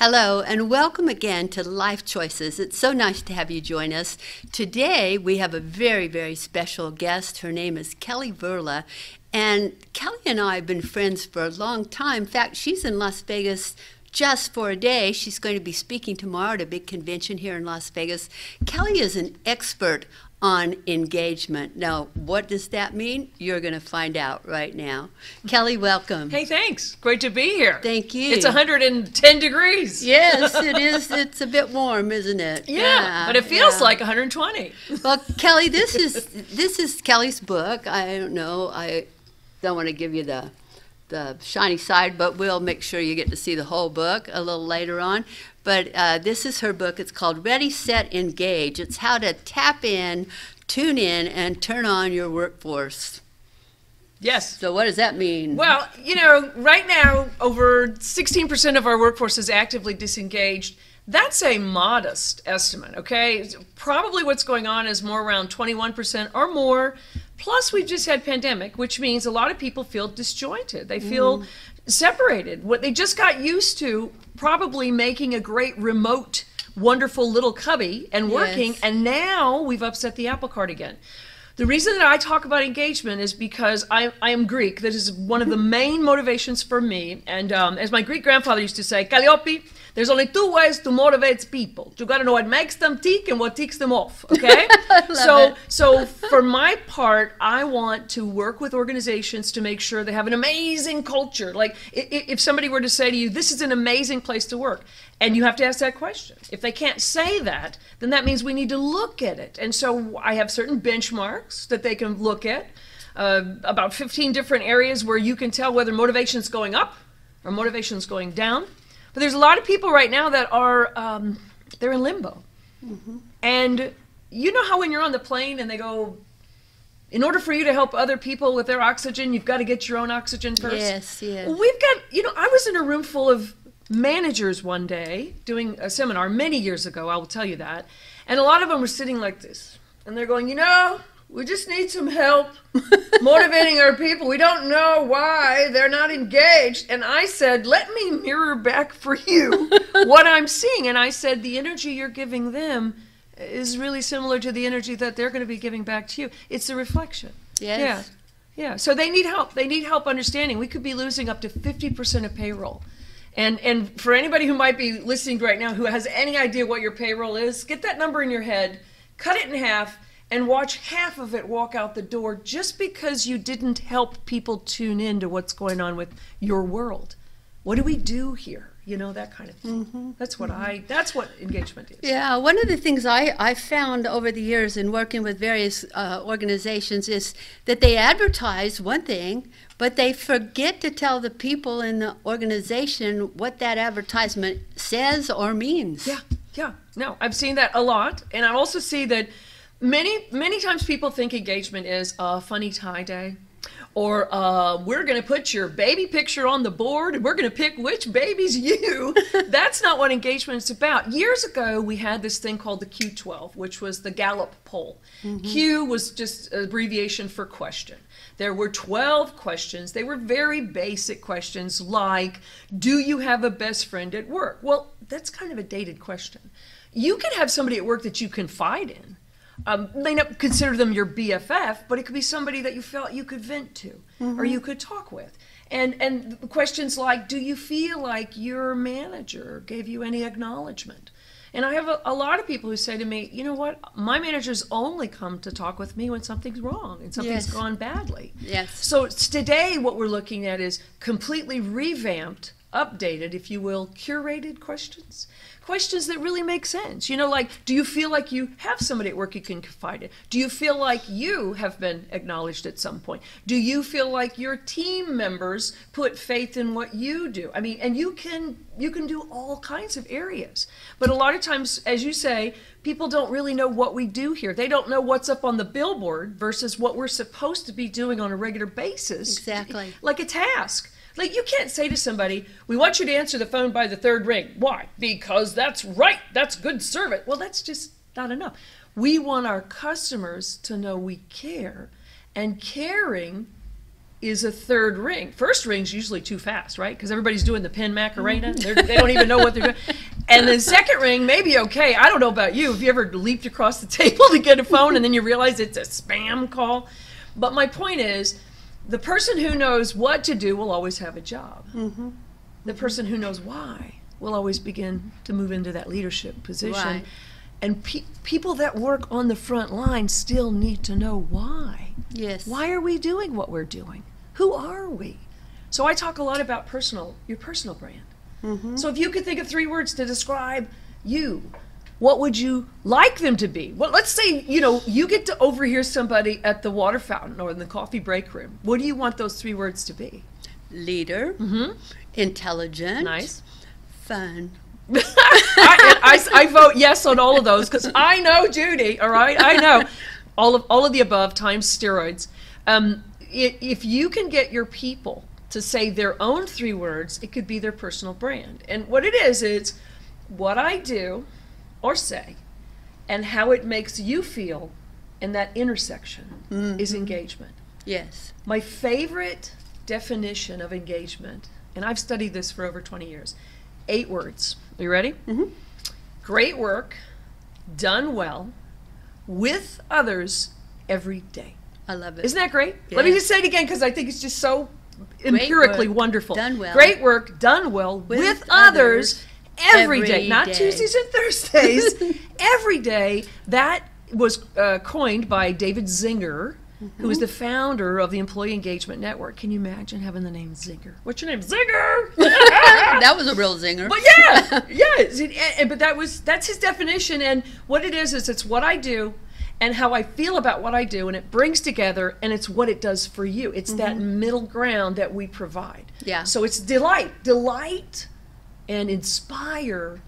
Hello, and welcome again to Life Choices. It's so nice to have you join us. Today, we have a very, very special guest. Her name is Kelli Vrla, and Kelli and I have been friends for a long time. In fact, she's in Las Vegas just for a day. She's going to be speaking tomorrow at a big convention here in Las Vegas. Kelli is an expert on engagement. Now, what does that mean? You're going to find out right now. Kelli, welcome. Hey, thanks. Great to be here. Thank you. It's 110 degrees. Yes, it is. It's a bit warm, isn't it? Yeah, but it feels like 120. Well, Kelli, this is Kelli's book. I don't want to give you the shiny side, but we'll make sure you get to see the whole book a little later on. But this is her book. It's called Ready, Set, Engage. It's how to tap in, tune in, and turn on your workforce. Yes. So what does that mean? Well, you know, right now, over 16% of our workforce is actively disengaged. That's a modest estimate, okay? Probably what's going on is more around 21% or more. Plus, we've just had pandemic, which means a lot of people feel disjointed. They feel separated. What they just got used to, probably making a great remote, wonderful little cubby and working, and now we've upset the apple cart again. The reason that I talk about engagement is because I am Greek. That is one of the main motivations for me. And as my Greek grandfather used to say, Calliope, there's only two ways to motivate people. You got to know what makes them tick and what ticks them off, okay? So for my part, I want to work with organizations to make sure they have an amazing culture. Like if somebody were to say to you, this is an amazing place to work, and you have to ask that question. If they can't say that, then that means we need to look at it. And so I have certain benchmarks that they can look at, about 15 different areas where you can tell whether motivation's going up or motivation's going down. But there's a lot of people right now that are, they're in limbo. And you know how when you're on the plane and they go, in order for you to help other people with their oxygen, you've got to get your own oxygen first? Yes, yes. Well, we've got, you know, I was in a room full of managers one day doing a seminar many years ago, I will tell you that. And a lot of them were sitting like this. And they're going, you know, we just need some help motivating our people. We don't know why they're not engaged. And I said, let me mirror back for you what I'm seeing. And I said, the energy you're giving them is really similar to the energy that they're going to be giving back to you. It's a reflection. Yes. Yeah. So they need help. They need help understanding. We could be losing up to 50% of payroll. And for anybody who might be listening right now who has any idea what your payroll is, get that number in your head, cut it in half, and watch half of it walk out the door just because you didn't help people tune in to what's going on with your world. What do we do here? You know, that kind of thing. That's what engagement is. Yeah, one of the things I found over the years in working with various organizations is that they advertise one thing, but they forget to tell the people in the organization what that advertisement says or means. Yeah. No, I've seen that a lot. And I also see that many times people think engagement is a funny tie day, or we're going to put your baby picture on the board and we're going to pick which baby's you. That's not what engagement is about. Years ago, we had this thing called the Q12, which was the Gallup poll. Q was just an abbreviation for question. There were 12 questions. They were very basic questions like, do you have a best friend at work? Well, that's kind of a dated question. You could have somebody at work that you confide in. May not consider them your BFF, but it could be somebody that you felt you could vent to or you could talk with. And questions like, do you feel like your manager gave you any acknowledgement? And I have a lot of people who say to me, you know what, my managers only come to talk with me when something's wrong and something's gone badly. Yes. So today what we're looking at is completely revamped, updated, if you will, curated questions. Questions that really make sense. You know, like, do you feel like you have somebody at work you can confide in? Do you feel like you have been acknowledged at some point? Do you feel like your team members put faith in what you do? I mean, and you can do all kinds of areas. But a lot of times, as you say, people don't really know what we do here. They don't know what's up on the billboard versus what we're supposed to be doing on a regular basis. Exactly. Like a task. Like, you can't say to somebody, we want you to answer the phone by the third ring. Why? Because that's right. That's good service. Well, that's just not enough. We want our customers to know we care, and caring is a third ring. First ring's usually too fast, right? Because everybody's doing the pin Macarena. They don't even know what they're doing. And then second ring, maybe okay. I don't know about you. Have you ever leaped across the table to get a phone and then you realize it's a spam call? But my point is, the person who knows what to do will always have a job. The person who knows why will always begin to move into that leadership position. Right. And people that work on the front line still need to know why. Yes. Why are we doing what we're doing? Who are we? So I talk a lot about your personal brand. So if you could think of 3 words to describe you, what would you like them to be? Well, let's say, you get to overhear somebody at the water fountain or in the coffee break room. What do you want those 3 words to be? Leader, intelligent, Nice. fun. I vote yes on all of those because I know Judy, all right? I know all of the above times steroids. If you can get your people to say their own 3 words, it could be their personal brand. And what it is what I do or say and how it makes you feel in that intersection is engagement. Yes. My favorite definition of engagement, and I've studied this for over 20 years, 8 words. Are you ready? Great work, done well, with others every day. I love it. Isn't that great? Yeah. Let me just say it again because I think it's just so empirically work, wonderful. done well. Great work, done well, with others every day. Not day. Tuesdays and Thursdays, every day. That was coined by David Zinger, who is the founder of the Employee Engagement Network. Can you imagine having the name Zinger? What's your name? Zinger! That was a real zinger. But but that's his definition. And what it is it's what I do and how I feel about what I do, and it brings together, and it's what it does for you. It's that middle ground that we provide. Yeah. So it's delight and inspire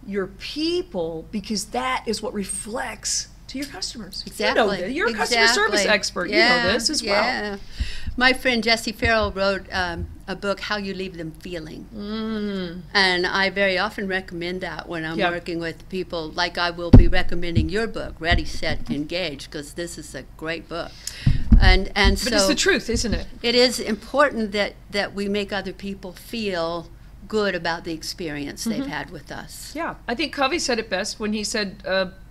your people, because that is what reflects to your customers. Exactly. You know this. You're a customer service expert. Yeah. You know this as well. Yeah. My friend Jessie Farrell wrote a book, How You Leave Them Feeling. And I very often recommend that when I'm working with people, like I will be recommending your book, Ready, Set, Engage, because this is a great book. And so But it's the truth, isn't it? it is important that we make other people feel good about the experience they've had with us. Yeah. I think Covey said it best when he said,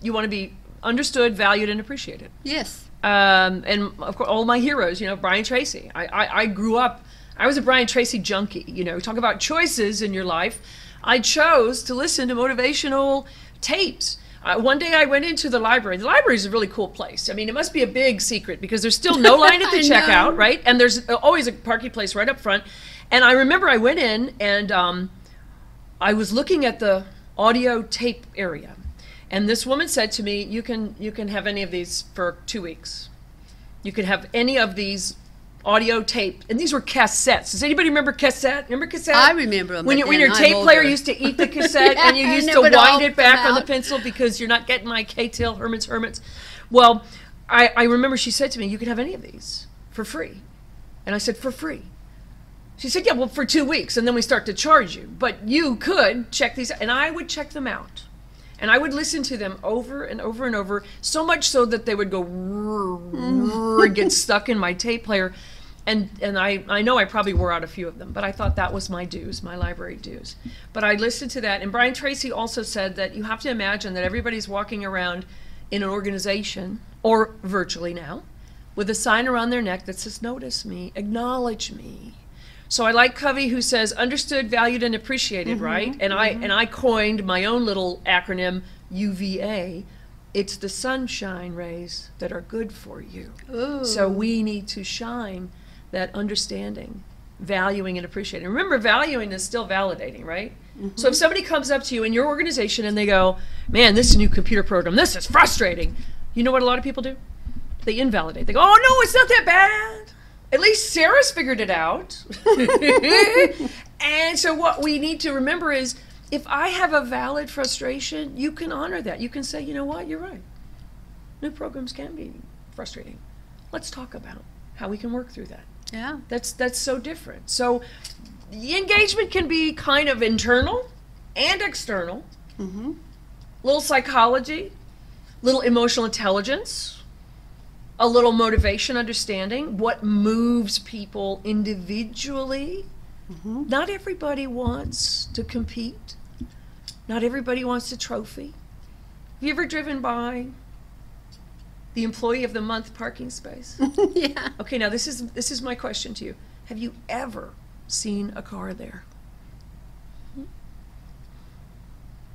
you want to be understood, valued, and appreciated. Yes. And of course, all my heroes, Brian Tracy. I grew up, I was a Brian Tracy junkie. Talk about choices in your life. I chose to listen to motivational tapes. One day I went into the library. The library is a really cool place. I mean, it must be a big secret because there's still no line at the checkout, right? And there's always a parking place right up front. And I remember I went in and I was looking at the audio tape area. And this woman said to me, you can have any of these for 2 weeks. You can have any of these audio tape. And these were cassettes. Does anybody remember cassette? Remember cassette? I remember them. When your tape player used to eat the cassette and you used to wind it back on the pencil because you're not getting my K-tail Hermits. Well, I remember she said to me, you can have any of these for free. And I said, for free? She said, yeah, well, for 2 weeks. And then we start to charge you. But you could check these out. And I would check them out. And I would listen to them over and over and over, so much so that they would go and get stuck in my tape player. And I know I probably wore out a few of them, but I thought that was my dues, my library dues. But I listened to that. And Brian Tracy also said that you have to imagine that everybody's walking around in an organization, or virtually now, with a sign around their neck that says, notice me, acknowledge me. So I like Covey, who says understood, valued, and appreciated, right? And I coined my own little acronym, UVA. It's the sunshine rays that are good for you. Ooh. So we need to shine that understanding, valuing, and appreciating. Remember, valuing is still validating, right? So if somebody comes up to you in your organization and they go, man, this new computer program, this is frustrating. You know what a lot of people do? They invalidate. They go, oh, no, it's not that bad. At least Sarah's figured it out. And so what we need to remember is, if I have a valid frustration, you can honor that. You can say, you know what, you're right. New programs can be frustrating. Let's talk about how we can work through that. Yeah. That's so different. So the engagement can be kind of internal and external. Little psychology, little emotional intelligence, a little motivation, understanding what moves people individually. Not everybody wants to compete. Not everybody wants a trophy. Have you ever driven by the Employee of the Month parking space? Yeah. Okay, now this is my question to you. Have you ever seen a car there?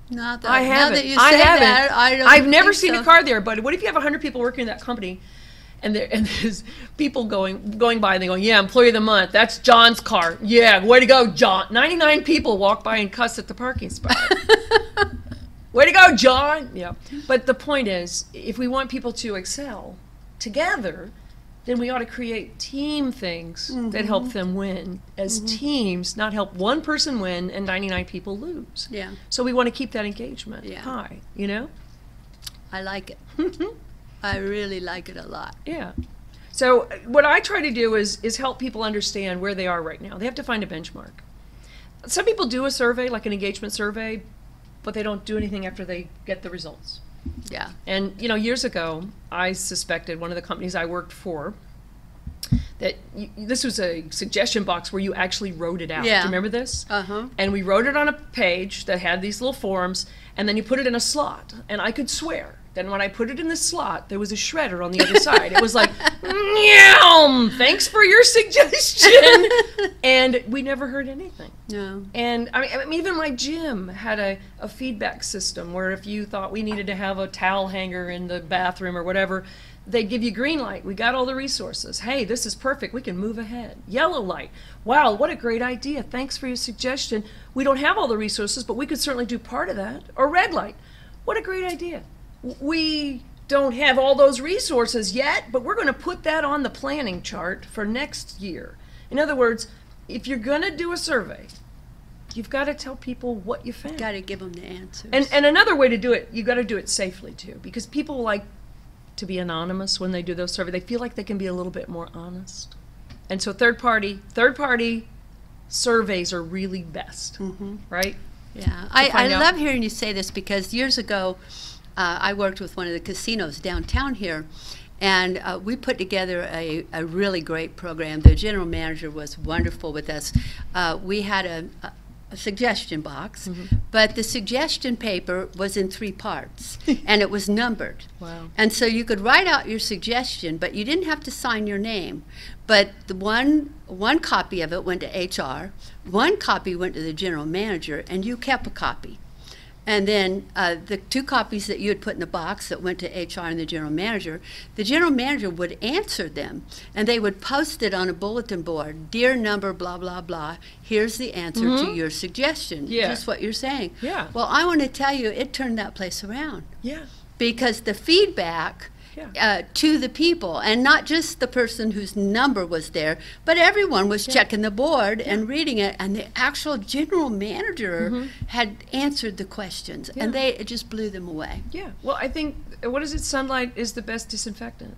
Not that, I haven't. Now that you say that, I've never think seen so. a car there. But what if you have 100 people working in that company, and there's people going by and they go, yeah, Employee of the Month. That's John's car. Yeah, way to go, John. 99 people walk by and cuss at the parking spot. Way to go, John. Yeah. But the point is, if we want people to excel together, then we ought to create team things that help them win as teams, not help one person win and 99 people lose. Yeah. So we want to keep that engagement Yeah. high, you know? I like it. I really like it a lot. Yeah. So what I try to do is help people understand where they are right now. They have to find a benchmark. Some people do a survey, like an engagement survey, but they don't do anything after they get the results. Yeah. And, you know, years ago, I suspected one of the companies I worked for that this was a suggestion box where you actually wrote it out. Yeah. Do you remember this? Uh-huh. And we wrote it on a page that had these little forms, and then you put it in a slot. And I could swear that when I put it in the slot, there was a shredder on the other side. It was like, meow, thanks for your suggestion. And we never heard anything. No. And I mean, even my gym had a feedback system where if you thought we needed to have a towel hanger in the bathroom or whatever, they'd give you green light. We got all the resources. Hey, this is perfect. We can move ahead. Yellow light. Wow, what a great idea. Thanks for your suggestion. We don't have all the resources, but we could certainly do part of that. Or red light. What a great idea. We don't have all those resources yet, but we're going to put that on the planning chart for next year. In other words, if you're going to do a survey, you've got to tell people what you found. Got to give them the answers. And another way to do it, you've got to do it safely too, because people like to be anonymous when they do those surveys. They feel like they can be a little bit more honest. And so third party surveys are really best, right? Yeah. I love hearing you say this because years ago, I worked with one of the casinos downtown here, and we put together a really great program. The general manager was wonderful with us. We had a suggestion box, but the suggestion paper was in 3 parts, and it was numbered. Wow. And so you could write out your suggestion, but you didn't have to sign your name. But the one copy of it went to HR, one copy went to the general manager, and you kept a copy. And then the 2 copies that you had put in the box that went to HR and the general manager would answer them, and they would post it on a bulletin board. Dear number, blah, blah, blah, here's the answer to your suggestion. Yeah. Just what you're saying. Yeah. Well, I want to tell you, it turned that place around. Yeah. Because the feedback to the people, and not just the person whose number was there, but everyone was checking the board and reading it, and the actual general manager had answered the questions, and it just blew them away. Yeah. Well, I think, what is it? Sunlight is the best disinfectant.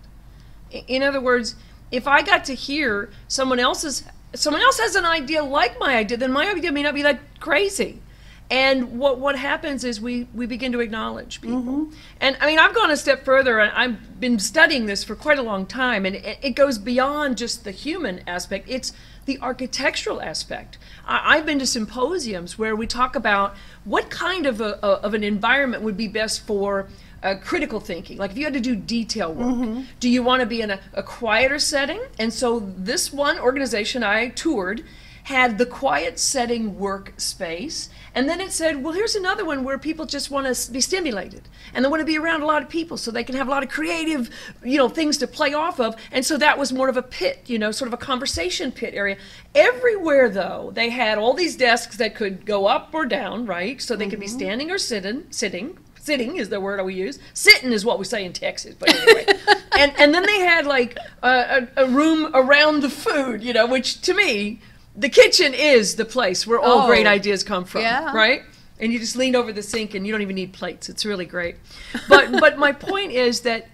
In other words, if I got to hear someone else has an idea like my idea, then my idea may not be that crazy. And what happens is we begin to acknowledge people. And I mean, I've gone a step further, and I've been studying this for quite a long time, and it goes beyond just the human aspect. It's the architectural aspect. I've been to symposiums where we talk about what kind of an environment would be best for critical thinking. Like if you had to do detail work, do you want to be in a quieter setting? And so this one organization I toured had the quiet setting workspace, and then it said, well, here's another one where people just want to be stimulated, and they want to be around a lot of people so they can have a lot of creative, things to play off of. And so that was more of a pit, sort of a conversation pit area. Everywhere, though, they had all these desks that could go up or down, right? So they could be standing or sitting. Sitting is the word we use. Sitting is what we say in Texas, but anyway. and then they had like a room around the food, which to me, the kitchen is the place where all great ideas come from, right? And you just lean over the sink and you don't even need plates. It's really great. But my point is that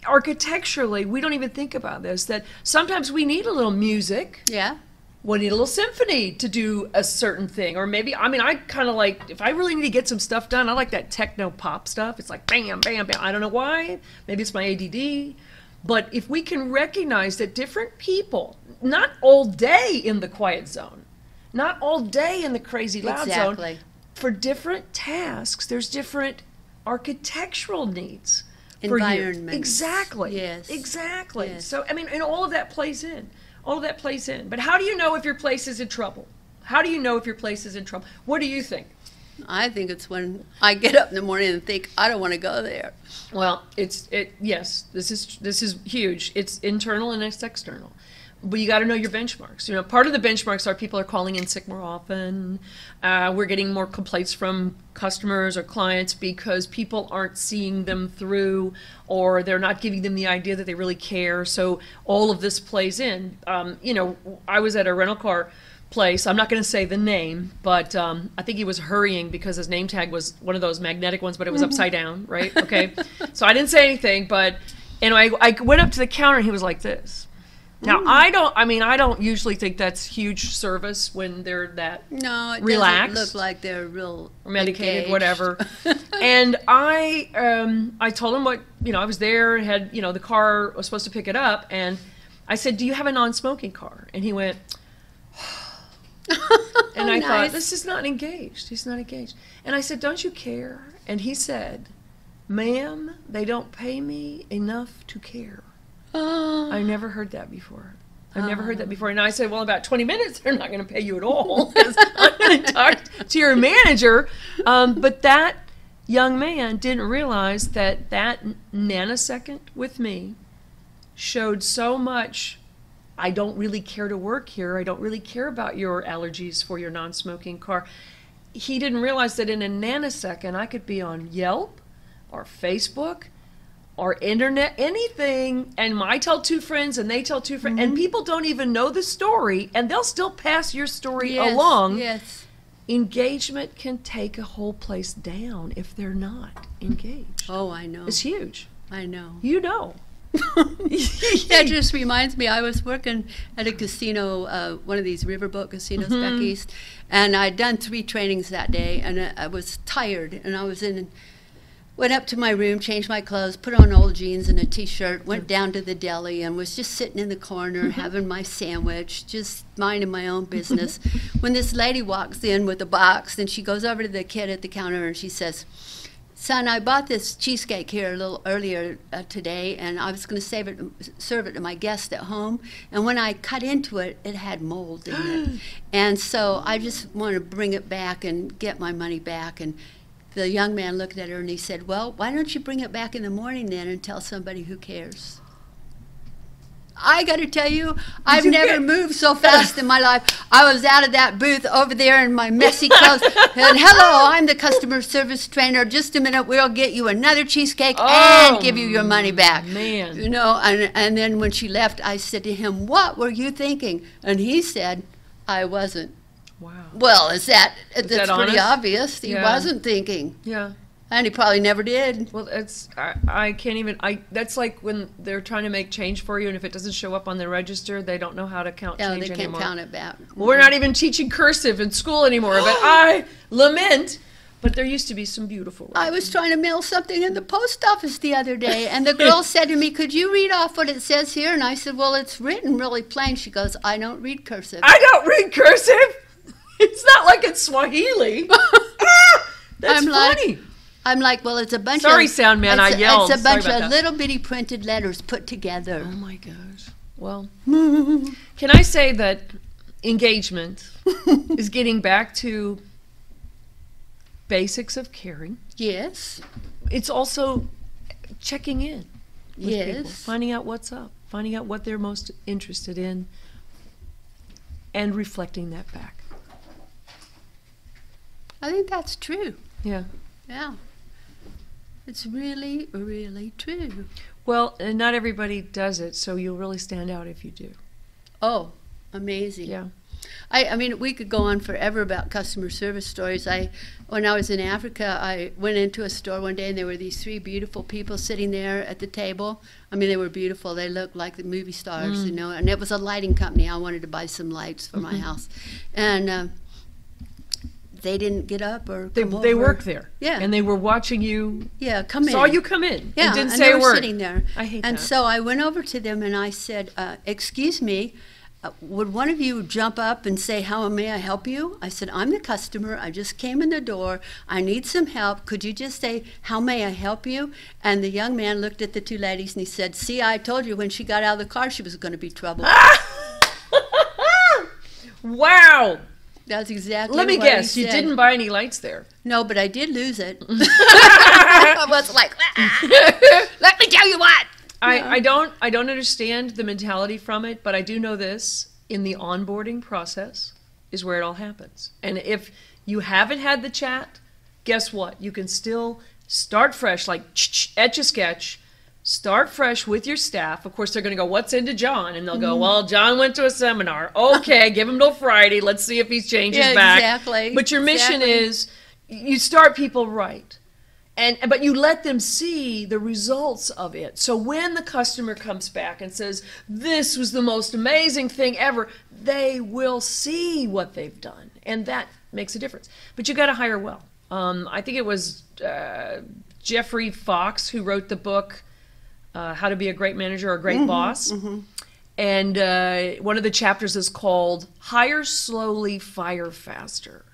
architecturally, we don't even think about this, that sometimes we need a little music. Yeah. We need a little symphony to do a certain thing. Or maybe, I kind of like, if I really need to get some stuff done, I like that techno pop stuff. It's like bam, bam, bam. I don't know why. Maybe it's my ADD. But if we can recognize that different people, not all day in the quiet zone, not all day in the crazy loud zone, for different tasks, there's different architectural needs. Environment. Exactly. Yes. Exactly. Yes. So, I mean, and all of that plays in. All of that plays in. But how do you know if your place is in trouble? How do you know if your place is in trouble? What do you think? I think it's when I get up in the morning and think, I don't want to go there. Well, yes, this is huge. It's internal and it's external. But you got to know your benchmarks. You know, part of the benchmarks are people are calling in sick more often. We're getting more complaints from customers or clients because people aren't seeing them through, or they're not giving them the idea that they really care. So all of this plays in. You know, I was at a rental car place. I'm not going to say the name, but I think he was hurrying because his name tag was one of those magnetic ones, but it was upside down, right? Okay. So I didn't say anything, but I went up to the counter and he was like this. Now, I don't usually think that's huge service when they're that relaxed. Doesn't look like they're real medicated, engaged. whatever. And I told him what, you know, I was there and had, you know, the car was supposed to pick it up. And I said, do you have a non-smoking car? And he went, and I thought, this is not engaged. He's not engaged. And I said, don't you care? And he said, ma'am, they don't pay me enough to care. I never heard that before. I've never heard that before. And I said, well, about 20 minutes, they're not going to pay you at all. I'm going to talk to your manager. But that young man didn't realize that nanosecond with me showed so much. I don't really care to work here. I don't really care about your allergies for your non-smoking car. He didn't realize that in a nanosecond, I could be on Yelp or Facebook or internet, anything, and I tell two friends and they tell two friends, and people don't even know the story, and they'll still pass your story along. Yes. Engagement can take a whole place down if they're not engaged. Oh, I know. It's huge. I know. You know. That just reminds me, I was working at a casino, one of these riverboat casinos back east, and I'd done 3 trainings that day, and I was tired, and I went up to my room, changed my clothes, put on old jeans and a t-shirt, went down to the deli, and was just sitting in the corner having my sandwich, just minding my own business, when this lady walks in with a box, and she goes over to the kid at the counter and she says, son, I bought this cheesecake here a little earlier today, and I was going to serve it to my guest at home, and when I cut into it, it had mold in it. And so I just want to bring it back and get my money back. And the young man looked at her and he said, well, why don't you bring it back in the morning then and tell somebody who cares? I got to tell you, I've never moved so fast in my life. I was out of that booth over there in my messy clothes. And hello, I'm the customer service trainer. Just a minute, we'll get you another cheesecake and give you your money back. Man. You know, and then when she left, I said to him, what were you thinking? And he said, I wasn't. Wow. Well, that's pretty honest? obvious. He wasn't thinking. Yeah. And he probably never did. Well, I can't even, that's like when they're trying to make change for you, and if it doesn't show up on the register, they don't know how to count change they anymore. can't count it back. Well, we're not even teaching cursive in school anymore, but I lament, but there used to be some beautiful writing. I was trying to mail something in the post office the other day, and the girl said to me, could you read off what it says here? And I said, well, it's written really plain. She goes, I don't read cursive. I don't read cursive? It's not like it's Swahili. That's funny. I'm like, well, it's a bunch Sorry, sound man, I yelled. It's a bunch Sorry of about that. little bitty printed letters put together. Oh my gosh. Well, can I say that engagement is getting back to basics of caring? Yes. It's also checking in with Yes. people, finding out what's up, finding out what they're most interested in, and reflecting that back. I think that's true. Yeah. Yeah. It's really, really true. Well, and not everybody does it, so you'll really stand out if you do. Oh, amazing. Yeah. I mean, we could go on forever about customer service stories. When I was in Africa, I went into a store one day, and there were these 3 beautiful people sitting there at the table. I mean, they were beautiful. They looked like the movie stars, you know, and it was a lighting company. I wanted to buy some lights for my house. And they didn't get up or They come over. work there. Yeah. And they were watching you. Yeah, come in. Saw you come in. Yeah, And didn't and say they a were word. sitting there. I hate and that. so I went over to them and I said, excuse me, would one of you jump up and say, how may I help you? I said, I'm the customer. I just came in the door. I need some help. Could you just say, how may I help you? And the young man looked at the two ladies and he said, see, I told you when she got out of the car she was going to be trouble. Wow. That's exactly Let me what guess, he you said. didn't buy any lights there. No, but I did lose it. I was like, let me tell you what. I don't understand the mentality from it, but I do know this: in the onboarding process is where it all happens. And if you haven't had the chat, guess what? You can still start fresh, like etch a sketch. Start fresh with your staff. Of course, they're going to go, what's into John? And they'll go, well, John went to a seminar. Okay, give him till Friday. Let's see if he's changed his back. Exactly. But your mission is you start people right. But you let them see the results of it. So when the customer comes back and says, this was the most amazing thing ever, they will see what they've done. And that makes a difference. But you got to hire well. I think it was Jeffrey Fox who wrote the book, How to Be a Great Manager or a Great Boss. And one of the chapters is called Hire Slowly, Fire Faster.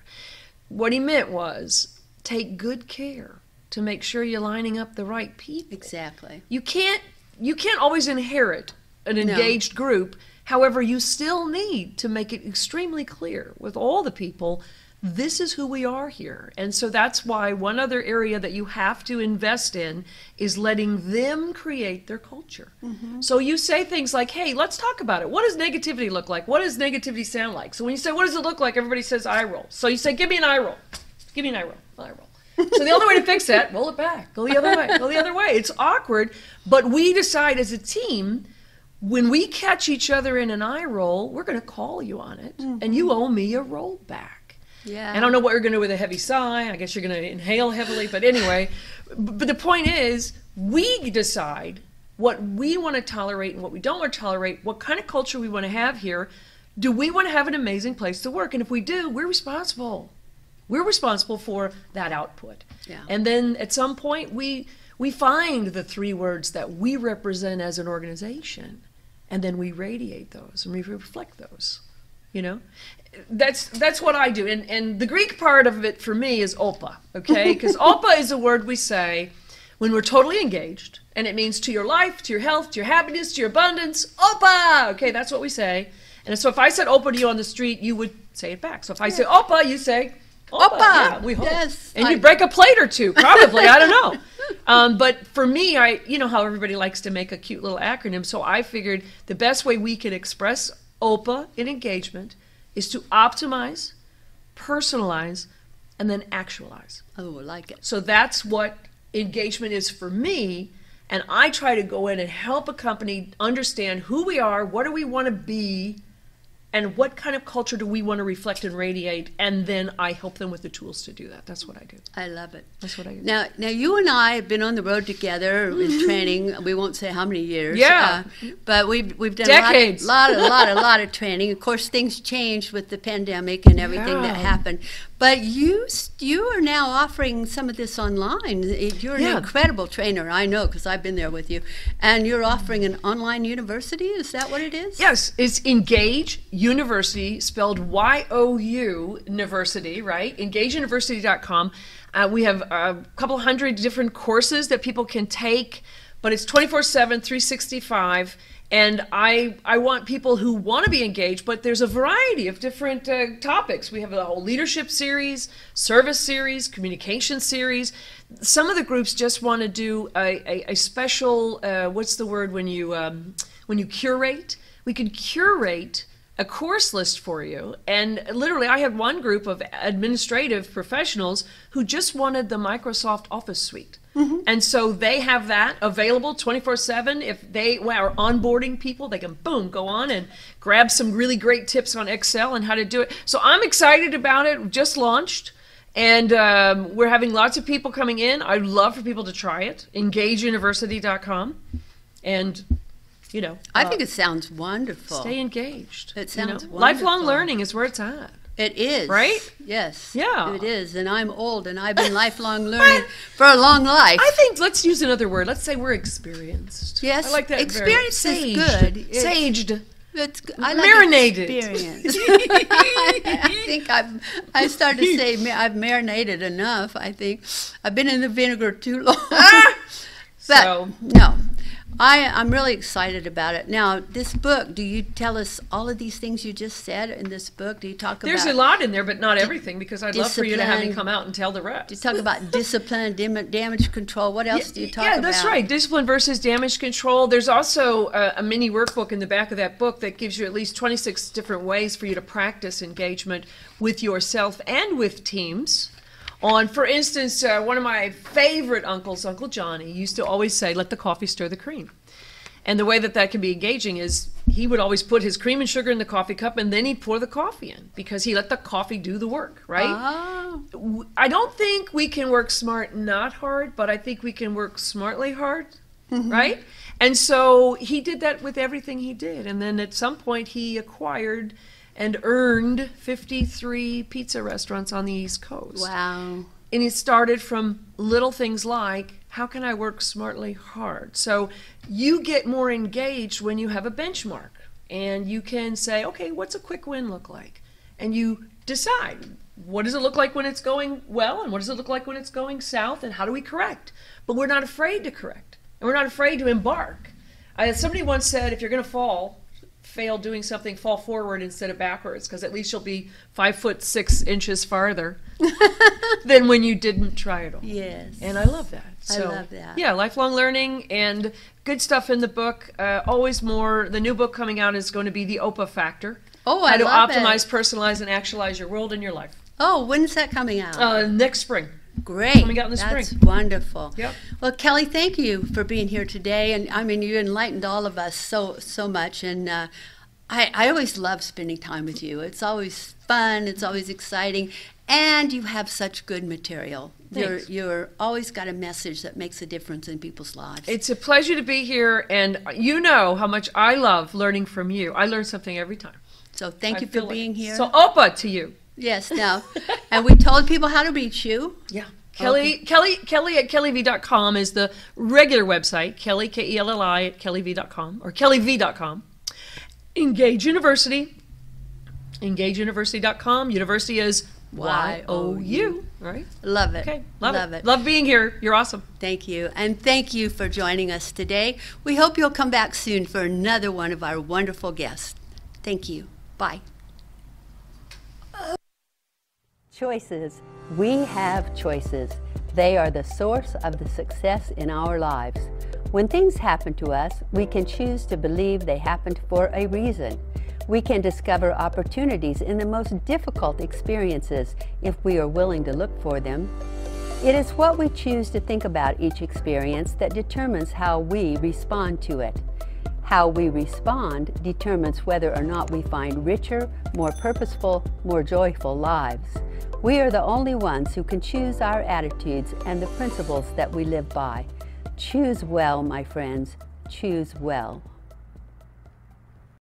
What he meant was take good care to make sure you're lining up the right people. Exactly. You can't always inherit an engaged group. However, you still need to make it extremely clear with all the people, this is who we are here. And so that's why one other area that you have to invest in is letting them create their culture. So you say things like, hey, let's talk about it. What does negativity look like? What does negativity sound like? So when you say, what does it look like? Everybody says eye roll. So you say, give me an eye roll. Give me an eye roll. Eye roll. So the only way to fix that, roll it back. Go the other way. Go the other way. It's awkward, but we decide as a team, when we catch each other in an eye roll, we're going to call you on it, and you owe me a roll back. Yeah. And I don't know what you're going to do with a heavy sigh. I guess you're going to inhale heavily. But anyway, but the point is, we decide what we want to tolerate and what we don't want to tolerate, what kind of culture we want to have here. Do we want to have an amazing place to work? And if we do, we're responsible. We're responsible for that output. Yeah. And then at some point, we find the 3 words that we represent as an organization, and then we radiate those and we reflect those, you know? That's what I do. And the Greek part of it for me is opa, okay? Because opa is a word we say when we're totally engaged, and it means to your life, to your health, to your happiness, to your abundance, opa! Okay, that's what we say. And so if I said opa to you on the street, you would say it back. So if I say opa, you say opa. Yeah, we hope. Yes. And you break a plate or two, probably. I don't know. But for me, you know how everybody likes to make a cute little acronym, so I figured the best way we could express OPA in engagement is to optimize, personalize, and then actualize. Oh, I like it. So that's what engagement is for me, and I try to go in and help a company understand who we are, what do we want to be, and what kind of culture do we want to reflect and radiate, and then I help them with the tools to do that. That's what I do. I love it. That's what I do. Now you and I have been on the road together in training. We won't say how many years. Yeah. But we've done Decades. a lot of training. Of course, things changed with the pandemic and everything that Yeah. happened. But you are now offering some of this online. You're an incredible trainer, I know, because I've been there with you. And you're offering an online university. Is that what it is? Yes, it's Engage University, spelled Y-O-U University, right? EngageUniversity.com. We have a couple hundred different courses that people can take, but it's 24/7, 365. And I want people who want to be engaged, but there's a variety of different topics. We have a whole leadership series, service series, communication series. Some of the groups just want to do a special, what's the word when you curate? We can curate a course list for you. And literally, I had one group of administrative professionals who just wanted the Microsoft Office suite. And so they have that available 24/7. If they are onboarding people, they can, boom, go on and grab some really great tips on Excel and how to do it. So I'm excited about it. We just launched. And we're having lots of people coming in. I'd love for people to try it. EngageUniversity.com. And, I think it sounds wonderful. Stay engaged. It sounds wonderful. Lifelong learning is where it's at. It is. Right? Yes. Yeah. It is. And I'm old, and I've been lifelong learning for a long life. I think, let's use another word. Let's say we're experienced. Yes. I like that. Experience is Saged. good. Saged. I like Marinated. Experience. I think I started to say I've marinated enough. I think I've been in the vinegar too long. But So. no, I'm really excited about it. Now, this book, do you tell us all of these things you just said in this book? Do you talk There's about... a lot in there, but not everything, because I'd love for you to have me discipline. come out and tell the rest. Do you talk about discipline, damage control? What else do you talk about? Yeah, that's right. Discipline versus damage control. There's also a mini workbook in the back of that book that gives you at least 26 different ways for you to practice engagement with yourself and with teams. On, for instance, one of my favorite uncles, Uncle Johnny, used to always say, let the coffee stir the cream. And the way that that can be engaging is he would always put his cream and sugar in the coffee cup, and then he'd pour the coffee in, because he let the coffee do the work, right? Oh. I don't think we can work smart, not hard, but I think we can work smartly hard, right? And so he did that with everything he did. And then at some point he acquired and earned 53 pizza restaurants on the East Coast. Wow. And it started from little things like, how can I work smartly hard? So you get more engaged when you have a benchmark, and you can say, okay, what's a quick win look like? And you decide, what does it look like when it's going well, and what does it look like when it's going south, and how do we correct? But we're not afraid to correct, and we're not afraid to embark. Somebody once said, if you're going to fail doing something, fall forward instead of backwards, because at least you'll be 5'6" farther than when you didn't try it all. Yes. And I love that. I love that. Yeah, lifelong learning and good stuff in the book. Always more. The new book coming out is going to be the OPA Factor. Oh, I love How to optimize, it. personalize, and actualize your world and your life. Oh, when's that coming out? Next spring. Great. Coming out in the spring. That's wonderful. Yep. Well, Kelly, thank you for being here today. And I mean, you enlightened all of us so much. And I always love spending time with you. It's always fun. It's always exciting. And you have such good material. Thanks. You're always got a message that makes a difference in people's lives. It's a pleasure to be here. And you know how much I love learning from you. I learn something every time. So thank you for being here. So OPA to you. Yes, now. And we told people how to reach you. Yeah. Kelli at KelliV.com is the regular website. Kelli, Kelli at KelliV.com or KelliV.com. Engage University, EngageUniversity.com. University is Y-O-U, right? Love it. Okay, love it. it. Love being here. You're awesome. Thank you. And thank you for joining us today. We hope you'll come back soon for another one of our wonderful guests. Thank you. Bye. Choices. We have choices. They are the source of the success in our lives. When things happen to us, we can choose to believe they happened for a reason. We can discover opportunities in the most difficult experiences if we are willing to look for them. It is what we choose to think about each experience that determines how we respond to it. How we respond determines whether or not we find richer, more purposeful, more joyful lives. We are the only ones who can choose our attitudes and the principles that we live by. Choose well, my friends. Choose well.